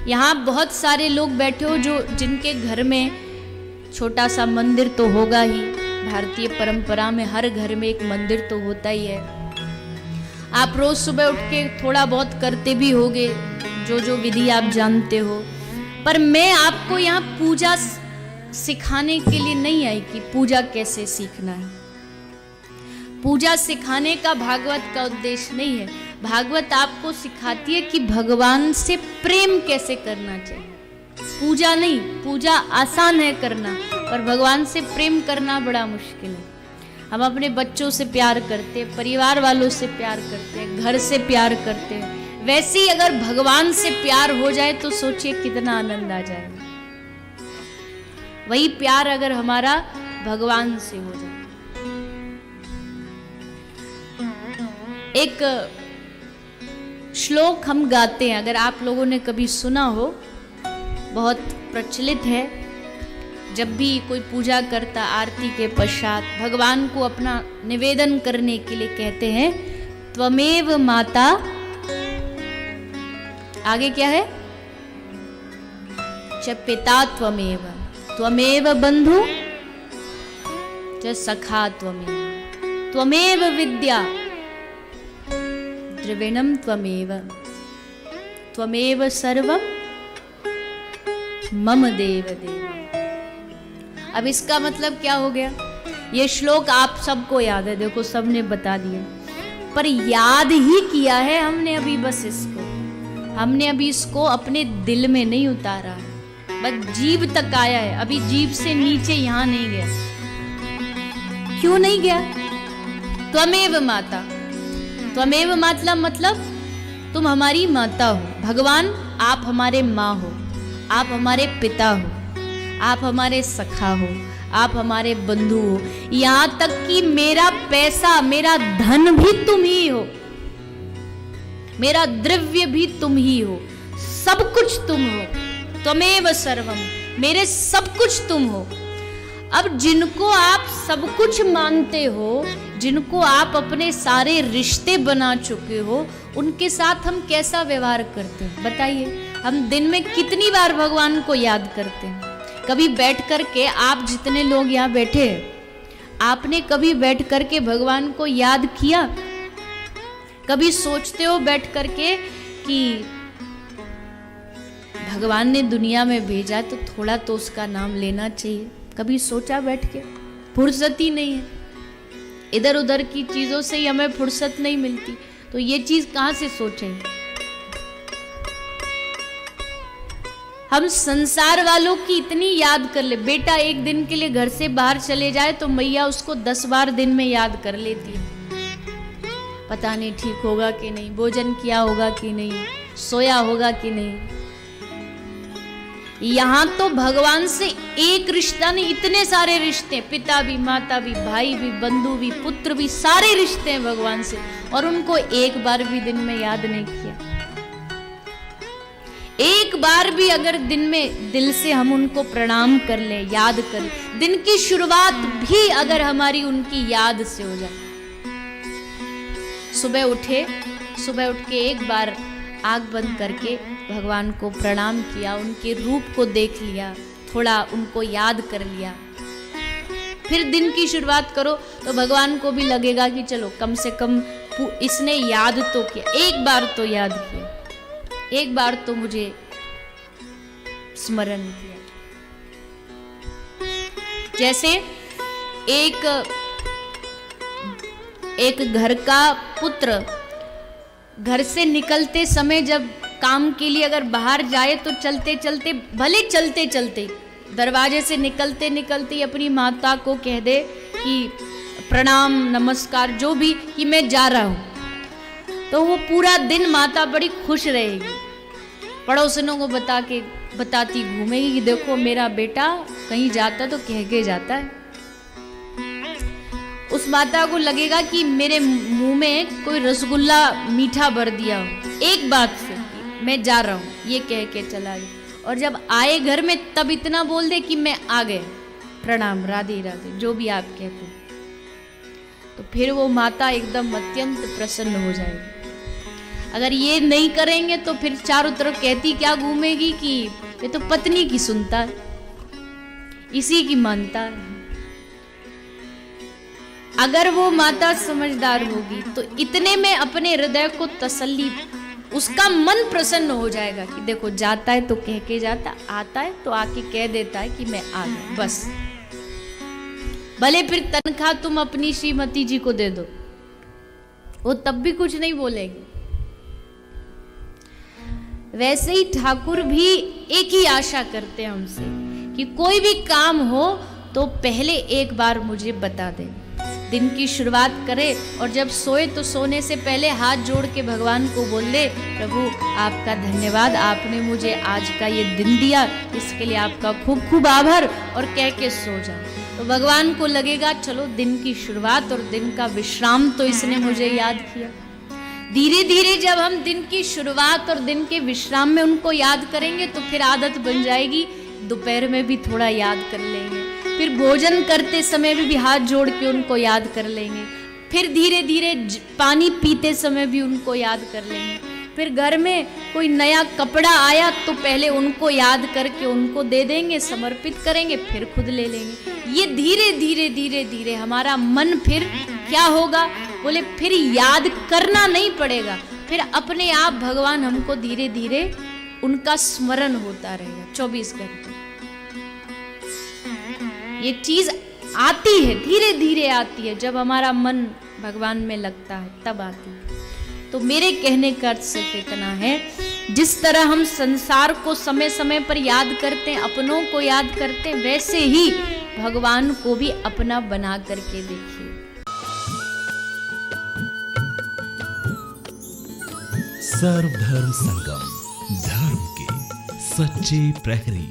यहाँ बहुत सारे लोग बैठे हो जो जिनके घर में छोटा सा मंदिर तो होगा ही। भारतीय परंपरा में हर घर में एक मंदिर तो होता ही है। आप रोज सुबह उठ के थोड़ा बहुत करते भी होगे, जो विधि आप जानते हो। पर मैं आपको यहाँ पूजा सिखाने के लिए नहीं आई कि पूजा कैसे सीखना है। पूजा सिखाने का भागवत का उद्देश्य नहीं है। भागवत आपको सिखाती है कि भगवान से प्रेम कैसे करना चाहिए। पूजा नहीं, पूजा आसान है करना, पर भगवान से प्रेम करना बड़ा मुश्किल है। हम अपने बच्चों से प्यार करते हैं, परिवार वालों से प्यार करते हैं, घर से प्यार करते हैं। वैसे ही अगर भगवान से प्यार हो जाए तो सोचिए कितना आनंद आ जाएगा। वही प्यार अगर हमारा भगवान से हो जाए। एक श्लोक हम गाते हैं, अगर आप लोगों ने कभी सुना हो, बहुत प्रचलित है। जब भी कोई पूजा करता आरती के पश्चात भगवान को अपना निवेदन करने के लिए कहते हैं, त्वमेव माता, आगे क्या है, च पिता त्वमेव, त्वमेव बंधु च सखा त्वमेव, त्वमेव विद्या द्रविणम त्वमेव, त्वमेव सर्वम मम देव देव। अब इसका मतलब क्या हो गया? ये श्लोक आप सबको याद है, देखो सबने बता दिया, पर याद ही किया है हमने अभी, बस इसको हमने अभी इसको अपने दिल में नहीं उतारा, बस जीभ तक आया है, अभी जीभ से नीचे यहां नहीं गया। क्यों नहीं गया? त्वमेव माता, त्वमेव मतलब तुम हमारी माता हो। भगवान आप हमारे माँ हो, आप हमारे पिता हो, आप हमारे सखा हो, आप हमारे बंधु हो, यहां तक कि मेरा पैसा, मेरा धन भी तुम ही हो, मेरा द्रव्य भी तुम ही हो, सब कुछ तुम हो। त्वमेव सर्वम, मेरे सब कुछ तुम हो। अब जिनको आप सब कुछ मानते हो, जिनको आप अपने सारे रिश्ते बना चुके हो, उनके साथ हम कैसा व्यवहार करते हैं बताइए? हम दिन में कितनी बार भगवान को याद करते हैं? कभी बैठ करके, आप जितने लोग यहाँ बैठे हैं, आपने कभी बैठ करके भगवान को याद किया? कभी सोचते हो बैठ करके कि भगवान ने दुनिया में भेजा तो थोड़ा तो उसका नाम लेना चाहिए? कभी सोचा बैठ के? फुर्सत ही नहीं है, इधर उधर की चीजों से ही हमें फुर्सत नहीं मिलती, तो ये चीज कहां से सोचेंगे? हम संसार वालों की इतनी याद कर ले, बेटा एक दिन के लिए घर से बाहर चले जाए तो मैया उसको 10 बार दिन में याद कर लेती है। पता नहीं ठीक होगा कि नहीं, भोजन किया होगा कि नहीं, सोया होगा कि नहीं। यहां तो भगवान से एक रिश्ता नहीं, इतने सारे रिश्ते, पिता भी, माता भी, भाई भी, बंधु भी, पुत्र भी, सारे रिश्ते हैं भगवान से, और उनको एक बार भी दिन में याद नहीं किया। एक बार भी अगर दिन में दिल से हम उनको प्रणाम कर ले, याद कर ले, दिन की शुरुआत भी अगर हमारी उनकी याद से हो जाए, सुबह उठे, सुबह उठ के एक बार आँख बंद करके भगवान को प्रणाम किया, उनके रूप को देख लिया, थोड़ा उनको याद कर लिया, फिर दिन की शुरुआत करो, तो भगवान को भी लगेगा कि चलो कम से कम इसने याद तो किया, एक बार तो याद किया, एक बार तो मुझे स्मरण किया। जैसे एक घर का पुत्र घर से निकलते समय जब काम के लिए अगर बाहर जाए तो चलते चलते, भले चलते चलते दरवाजे से निकलते निकलते अपनी माता को कह दे कि प्रणाम, नमस्कार, जो भी, कि मैं जा रहा हूँ, तो वो पूरा दिन माता बड़ी खुश रहेगी, पड़ोसियों को बताती घूमेगी कि देखो मेरा बेटा कहीं जाता तो कह के जाता है। उस माता को लगेगा कि मेरे मुंह में कोई रसगुल्ला मीठा भर दिया हो, एक बात से मैं जा रहा हूँ ये कह के चला गया, और जब आए घर में तब इतना बोल दे कि मैं आ गए, प्रणाम, राधे राधे, जो भी आप कहते हैं, तो फिर वो माता एकदम अत्यंत प्रसन्न हो जाएगी। अगर ये नहीं करेंगे तो फिर चारों तरफ कहती क्या घूमेगी कि ये तो पत्नी की सुनता है, इसी की मानता है। अगर वो माता समझदार होगी तो इतने में अपने हृदय को तसल्ली, उसका मन प्रसन्न हो जाएगा कि देखो जाता है तो कह के जाता, आता है तो आके कह देता है कि मैं आ गया, बस। भले फिर तनख्वाह तुम अपनी श्रीमती जी को दे दो, वो तब भी कुछ नहीं बोलेगी। वैसे ही ठाकुर भी एक ही आशा करते हैं हमसे कि कोई भी काम हो तो पहले एक बार मुझे बता दे। दिन की शुरुआत करे और जब सोए तो सोने से पहले हाथ जोड़ के भगवान को बोल दे, प्रभु आपका धन्यवाद, आपने मुझे आज का ये दिन दिया, इसके लिए आपका खूब खूब आभार, और कह के सो जाओ। तो भगवान को लगेगा चलो दिन की शुरुआत और दिन का विश्राम तो इसने मुझे याद किया। धीरे धीरे जब हम दिन की शुरुआत और दिन के विश्राम में उनको याद करेंगे तो फिर आदत बन जाएगी, दोपहर में भी थोड़ा याद कर लेंगे, फिर भोजन करते समय भी हाथ जोड़ के उनको याद कर लेंगे, फिर धीरे धीरे पानी पीते समय भी उनको याद कर लेंगे, फिर घर में कोई नया कपड़ा आया तो पहले उनको याद करके उनको दे देंगे, समर्पित करेंगे, फिर खुद ले लेंगे। ये धीरे धीरे धीरे धीरे हमारा मन फिर क्या होगा, बोले फिर याद करना नहीं पड़ेगा, फिर अपने आप भगवान हमको धीरे धीरे उनका स्मरण होता रहेगा 24 घंटे। ये चीज आती है, धीरे धीरे आती है, जब हमारा मन भगवान में लगता है तब आती है। तो मेरे कहने का अर्थ सिर्फ इतना है, जिस तरह हम संसार को समय समय पर याद करते हैं, अपनों को याद करते हैं, वैसे ही भगवान को भी अपना बना करके देखिए। सर्वधर्म संगम, धर्म के सच्चे प्रहरी।